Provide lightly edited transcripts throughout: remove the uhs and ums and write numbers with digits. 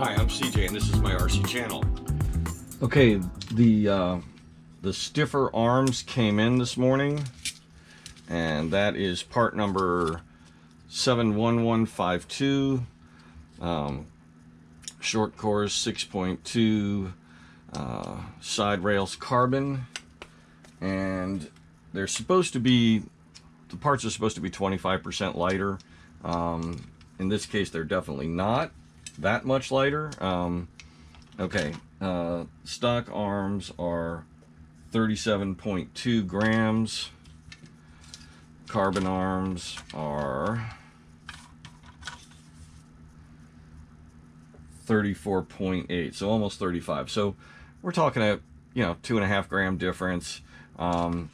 Hi, I'm CJ and this is my RC channel. Okay, the stiffer arms came in this morning, and that is part number 71152, short course 6.2 side rails carbon, and they're supposed to be, the parts are supposed to be 25% lighter. In this case, they're definitely not that much lighter. Okay, stock arms are 37.2 grams. Carbon arms are 34.8, so almost 35. So we're talking a 2.5 gram difference. I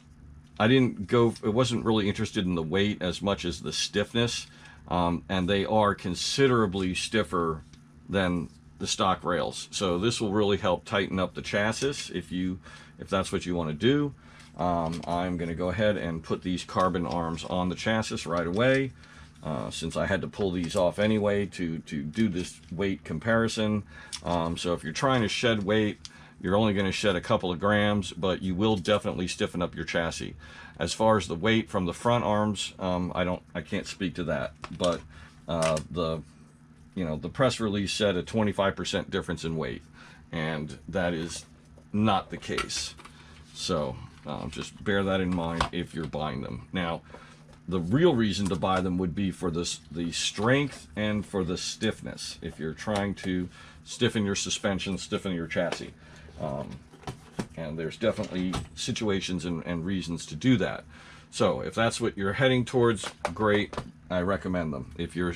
didn't go, it wasn't really interested in the weight as much as the stiffness, and they are considerably stiffer than the stock rails. So this will really help tighten up the chassis if that's what you want to do. I'm going to go ahead and put these carbon arms on the chassis right away, since I had to pull these off anyway to do this weight comparison. So if you're trying to shed weight, you're only going to shed a couple of grams, but you will definitely stiffen up your chassis. As far as the weight from the front arms, I can't speak to that, but the press release said a 25% difference in weight, and that is not the case. So just bear that in mind if you're buying them. Now, the real reason to buy them would be for the strength and for the stiffness. If you're trying to stiffen your suspension, stiffen your chassis. And there's definitely situations and reasons to do that. So if that's what you're heading towards, great, I recommend them. If you're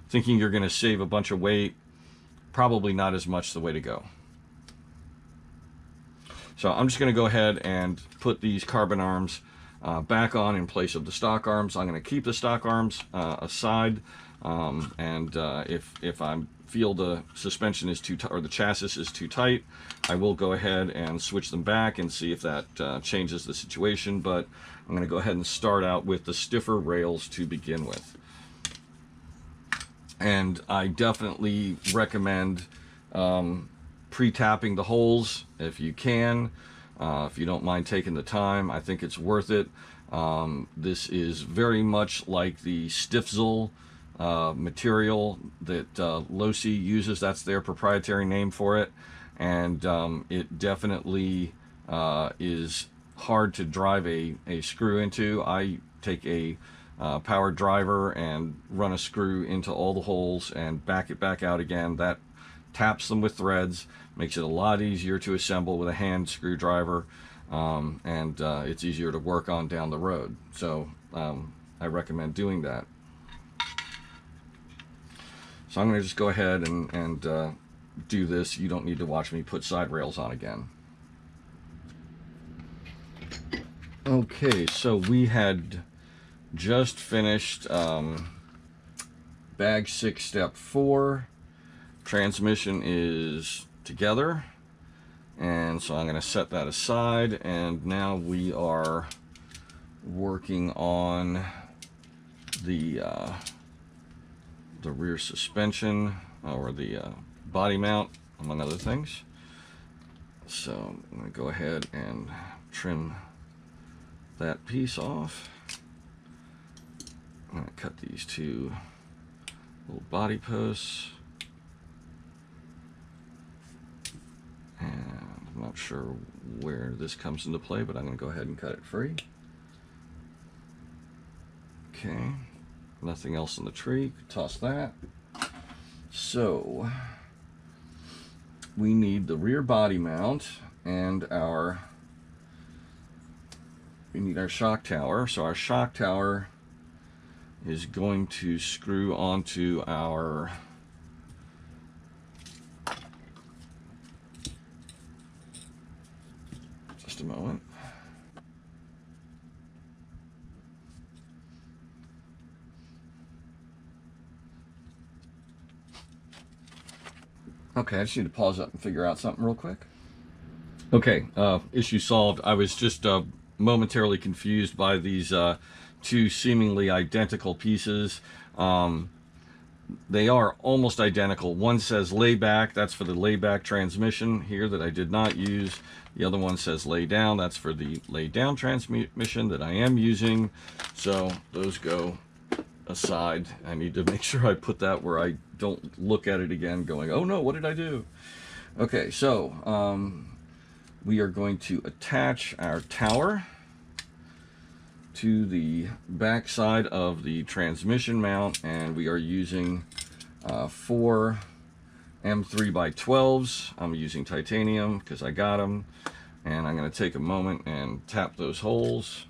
thinking you're going to save a bunch of weight, probably not as much the way to go. So I'm just going to go ahead and put these carbon arms back on in place of the stock arms. I'm going to keep the stock arms aside, and if I feel the suspension is too tight or the chassis is too tight, I will go ahead and switch them back and see if that changes the situation. But I'm going to go ahead and start out with the stiffer rails to begin with. And I definitely recommend pre-tapping the holes if you can. If you don't mind taking the time, I think it's worth it. This is very much like the Stiffzil material that Losi uses. That's their proprietary name for it, and it definitely is hard to drive a screw into. I take a power driver and run a screw into all the holes and back it back out again. That taps them with threads, makes it a lot easier to assemble with a hand screwdriver, and it's easier to work on down the road. So I recommend doing that. So I'm going to just go ahead and do this. You don't need to watch me put side rails on again. Okay, so we had just finished bag 6 step 4. Transmission is together, and so I'm going to set that aside, and now we are working on the rear suspension, or the body mount, among other things. So I'm going to go ahead and trim that piece off. I'm going to cut these two little body posts, and I'm not sure where this comes into play, but I'm going to go ahead and cut it free. Okay, nothing else in the tree, toss that. So we need the rear body mount and we need our shock tower. So our shock tower is going to screw onto our just a moment. Okay, I just need to pause up and figure out something real quick. Okay, issue solved. I was just momentarily confused by these two seemingly identical pieces. they are almost identical. One says layback, that's for the layback transmission here that I did not use. The other one says lay down, that's for the lay down transmission that I am using. So those go aside. I need to make sure I put that where I don't look at it again going, oh no, what did I do? Okay, so we are going to attach our tower to the back side of the transmission mount, and we are using 4 M3x12s. I'm using titanium because I got them, and I'm going to take a moment and tap those holes.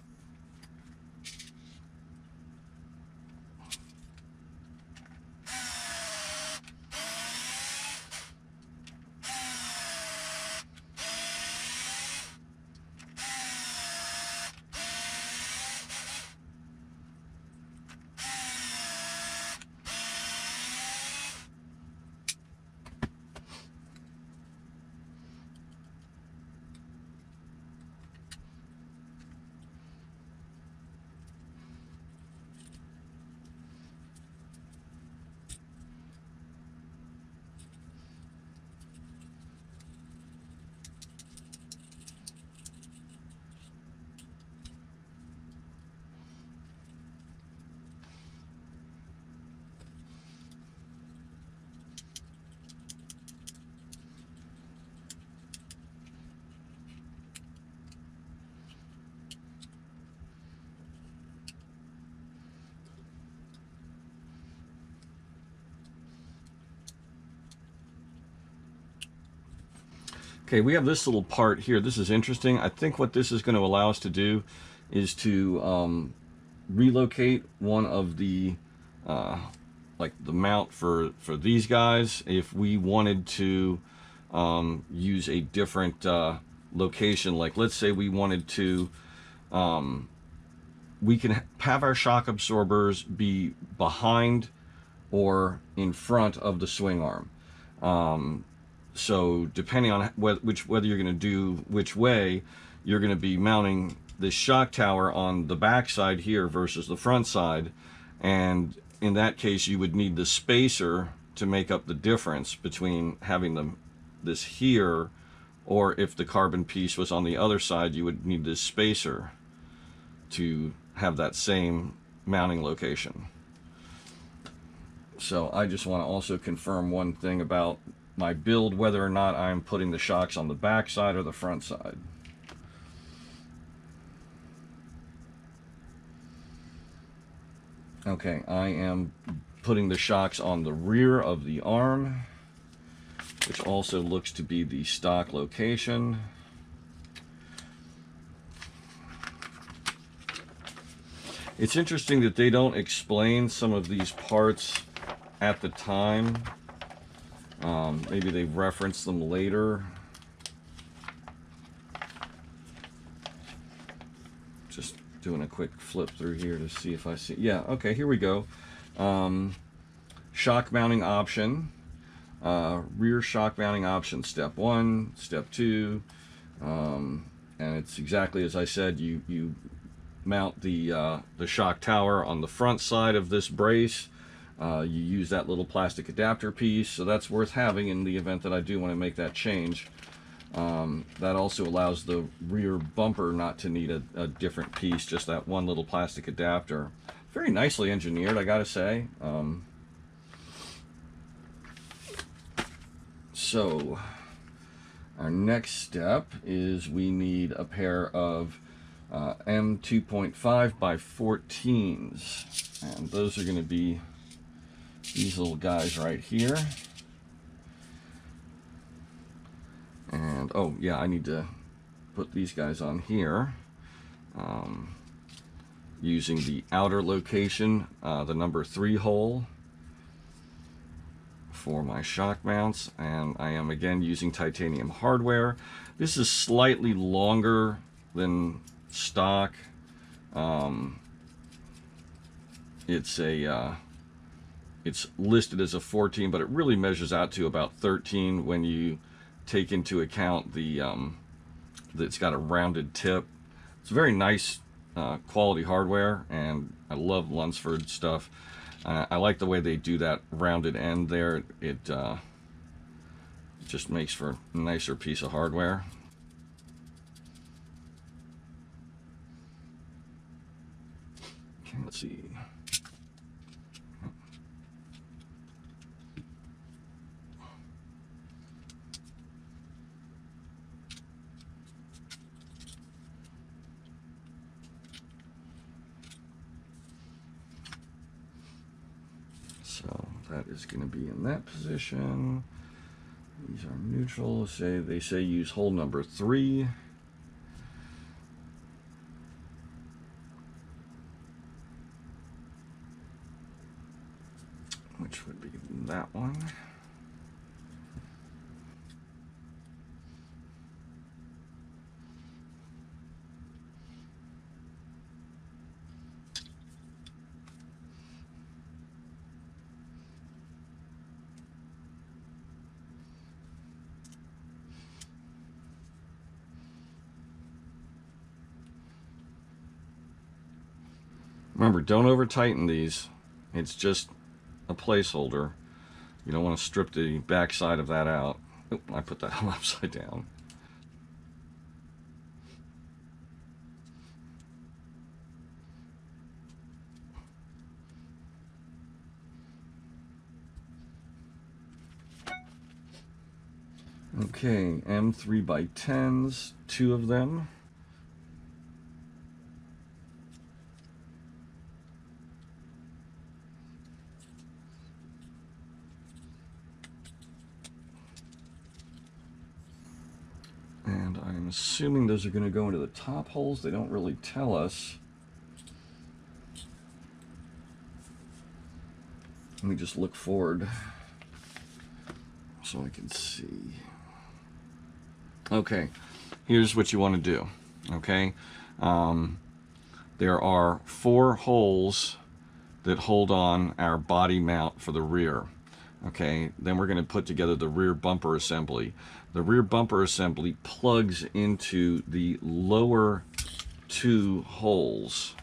Okay, we have this little part here. This is interesting. I think what this is going to allow us to do is to relocate one of the like the mount for these guys if we wanted to use a different location. Like let's say we wanted to we can have our shock absorbers be behind or in front of the swing arm. So depending on whether you're going to do which way, you're going to be mounting this shock tower on the back side here versus the front side, and in that case you would need the spacer to make up the difference between having this here, or if the carbon piece was on the other side, you would need this spacer to have that same mounting location. So I just want to also confirm one thing about my build, whether or not I'm putting the shocks on the back side or the front side. Okay, I am putting the shocks on the rear of the arm, which also looks to be the stock location. It's interesting that they don't explain some of these parts at the time. Maybe they reference them later. Just doing a quick flip through here to see if I see. Yeah, okay, here we go. Shock mounting option. Rear shock mounting option, step 1, step 2. And it's exactly as I said. You mount the shock tower on the front side of this brace. You use that little plastic adapter piece, so that's worth having in the event that I do want to make that change. That also allows the rear bumper not to need a different piece, just that one little plastic adapter. Very nicely engineered, I gotta say. So our next step is we need a pair of M2.5 by 14s, and those are going to be these little guys right here. And oh yeah, I need to put these guys on here using the outer location, the number 3 hole for my shock mounts, and I am again using titanium hardware. This is slightly longer than stock. It's listed as a 14, but it really measures out to about 13 when you take into account that it's got a rounded tip. It's very nice quality hardware, and I love Lunsford stuff. I like the way they do that rounded end there. It just makes for a nicer piece of hardware. Okay, let's see. So that is going to be in that position. These are neutral. They say use hole number 3. Which would be that one. Remember, don't over tighten these. It's just a placeholder. You don't want to strip the back side of that out. Oop, I put that upside down. Okay, M3x10s, 2 of them. And I'm assuming those are going to go into the top holes. They don't really tell us. Let me just look forward so I can see. Okay, here's what you want to do. Okay, there are 4 holes that hold on our body mount for the rear. Okay, then we're going to put together the rear bumper assembly. The rear bumper assembly plugs into the lower 2 holes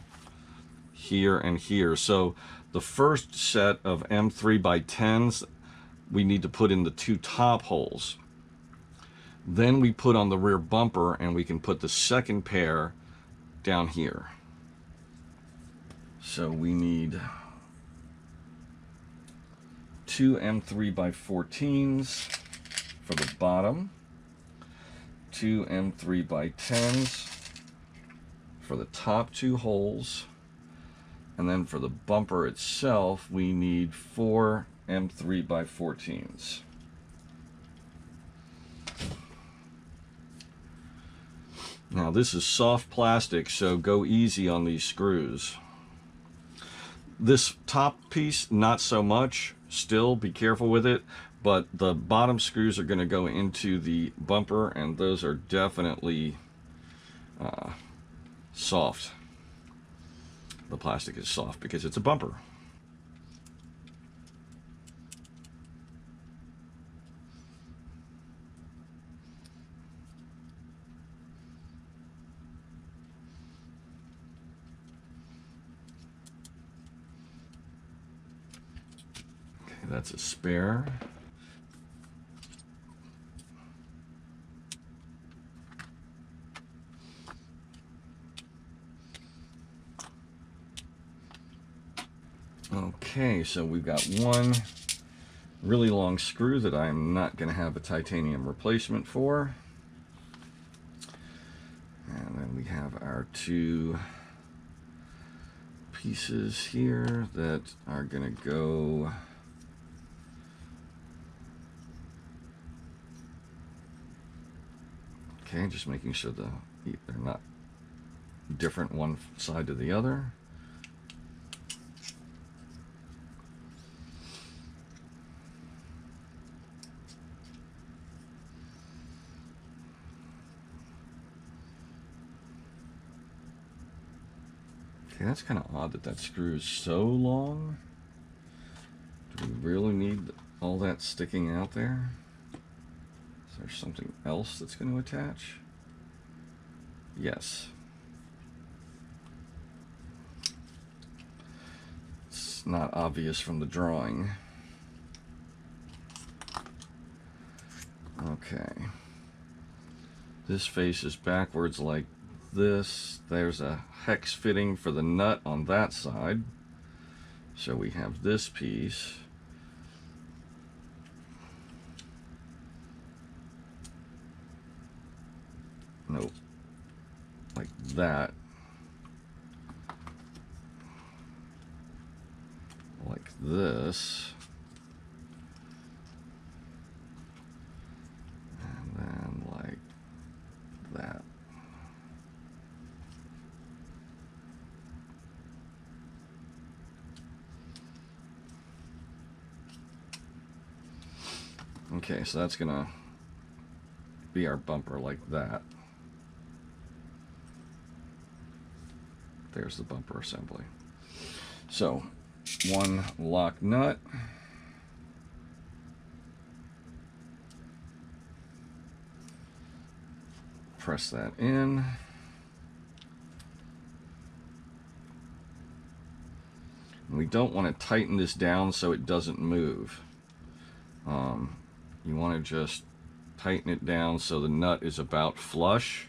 here and here. So the first set of M3x10s we need to put in the 2 top holes. Then we put on the rear bumper, and we can put the second pair down here. So we need 2 M3x14s for the bottom, 2 M3x10s for the top 2 holes, and then for the bumper itself we need 4 M3x14s. Now this is soft plastic, so go easy on these screws. This top piece, not so much. Still be careful with it, but the bottom screws are going to go into the bumper, and those are definitely soft. The plastic is soft because it's a bumper. That's a spare. Okay, so we've got one really long screw that I'm not going to have a titanium replacement for. And then we have our 2 pieces here that are going to go okay, just making sure they're not different one side to the other. Okay, that's kind of odd that that screw is so long. Do we really need all that sticking out there? Is there something else that's going to attach? Yes. Let's it's not obvious from the drawing. Okay. This face is backwards like this. There's a hex fitting for the nut on that side. So we have this piece. Nope. Like that. Like this. And then like that. Okay, so that's gonna be our bumper like that. There's the bumper assembly. So, one lock nut. Press that in. And we don't want to tighten this down so it doesn't move. You want to just tighten it down so the nut is about flush.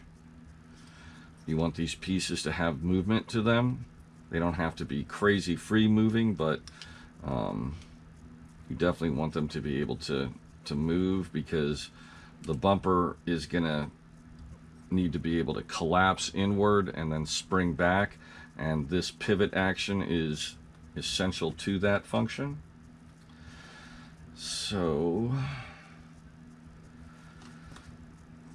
You want these pieces to have movement to them. They don't have to be crazy free moving, but you definitely want them to be able to move, because the bumper is gonna need to be able to collapse inward and then spring back, and this pivot action is essential to that function. So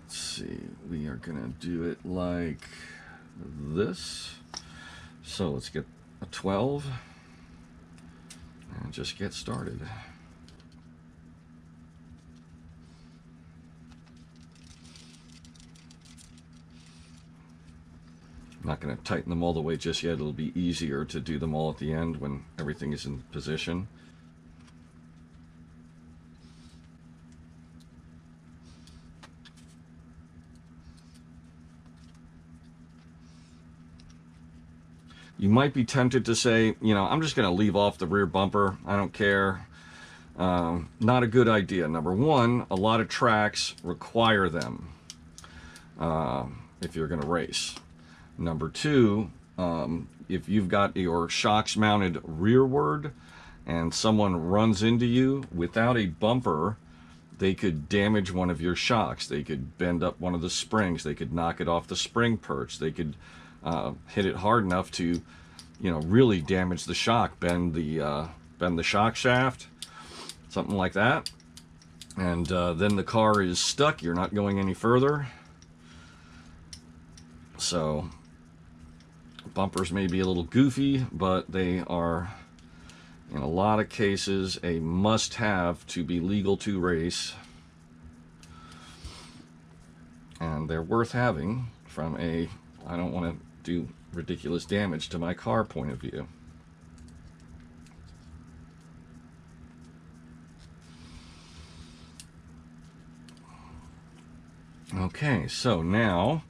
let's see, we are gonna do it like this. So let's get a 12 and just get started. I'm not going to tighten them all the way just yet. It'll be easier to do them all at the end when everything is in position. You might be tempted to say, you know, I'm just going to leave off the rear bumper. I don't care. Not a good idea. Number one, a lot of tracks require them if you're going to race. Number two, if you've got your shocks mounted rearward and someone runs into you without a bumper, they could damage one of your shocks. They could bend up one of the springs. They could knock it off the spring perch. They could hit it hard enough to, you know, really damage the shock, bend the shock shaft, something like that. And then the car is stuck. You're not going any further. So bumpers may be a little goofy, but they are, in a lot of cases, a must-have to be legal to race. And they're worth having from a, I don't want to do ridiculous damage to my car point of view. Okay, so now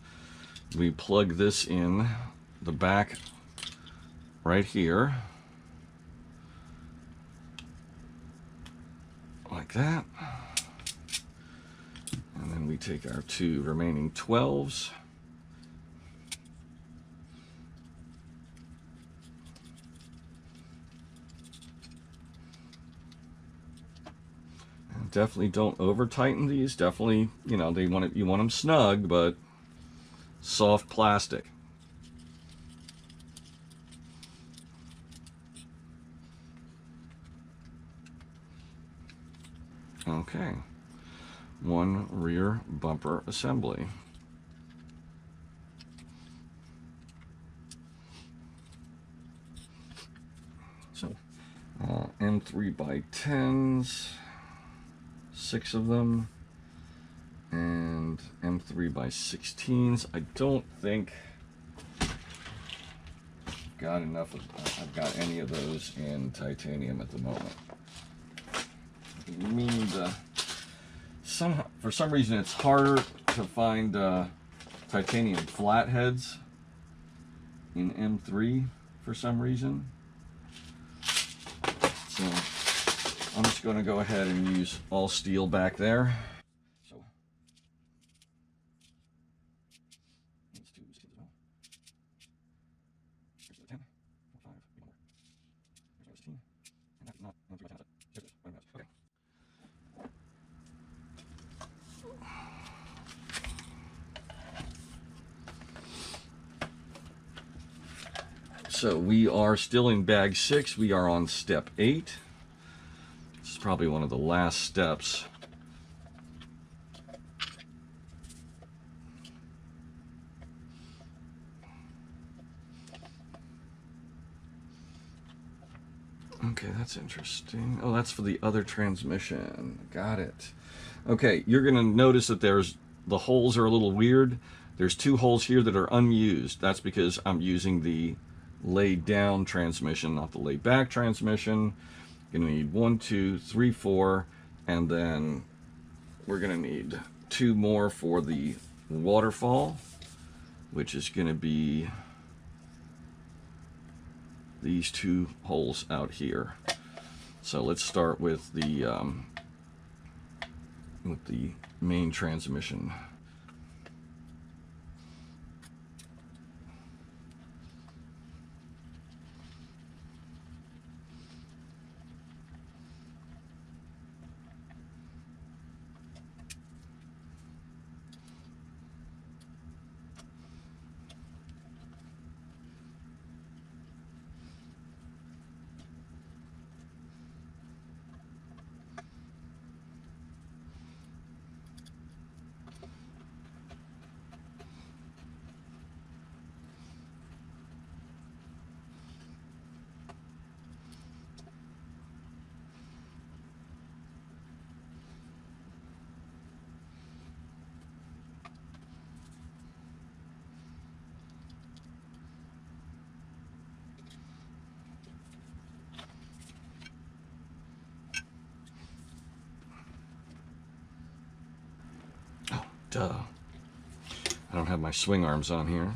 we plug this in the back right here, like that, and then we take our two remaining 12s, and definitely don't over tighten these. Definitely, you know, you want them snug, but soft plastic. Okay, one rear bumper assembly. So M3x10s, 6 of them, and M3x16s. I don't think I've got enough of, I've got any of those in titanium at the moment. Meaning for some reason it's harder to find titanium flatheads in M3 for some reason. I'm just going to go ahead and use all steel back there. So let's do steel as well. Here's the 10, 5, 8 more. Here's 16, and that's not 3 by 10. There it is. Okay. So we are still in bag 6. We are on step 8. This is probably one of the last steps. Okay, that's interesting. Oh, that's for the other transmission. Got it. Okay, you're going to notice that the holes are a little weird. There's 2 holes here that are unused. That's because I'm using the laid down transmission, not the laid back transmission. Gonna need 1, 2, 3, 4, and then we're gonna need 2 more for the waterfall, which is gonna be these 2 holes out here. So let's start with the main transmission. Duh. I don't have my swing arms on here.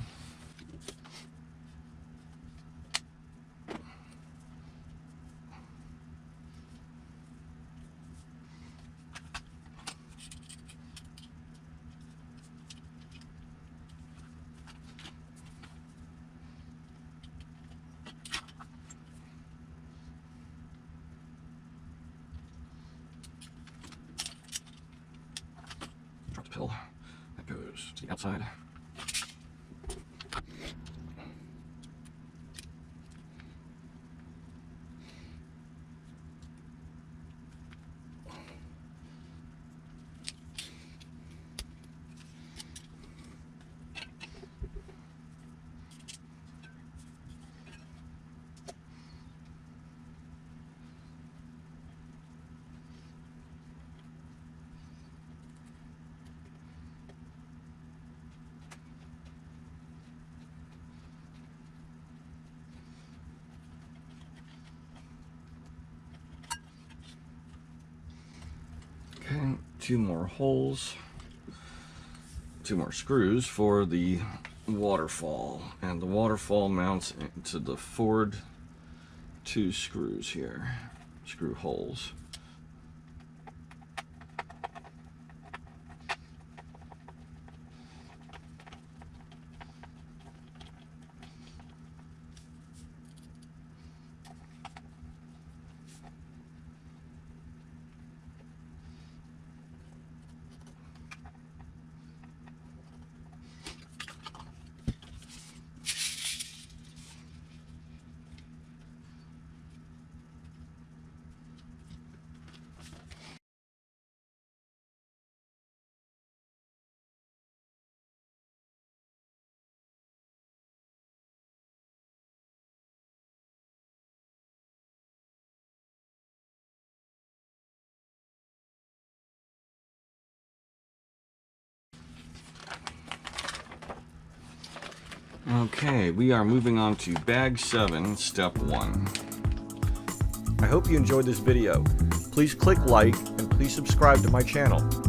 Drop the pill. That goes to the outside. Okay, 2 more holes, 2 more screws for the waterfall, and the waterfall mounts into the forward 2 screws here, screw holes. Okay, we are moving on to bag 7, step 1. I hope you enjoyed this video. Please click like and please subscribe to my channel.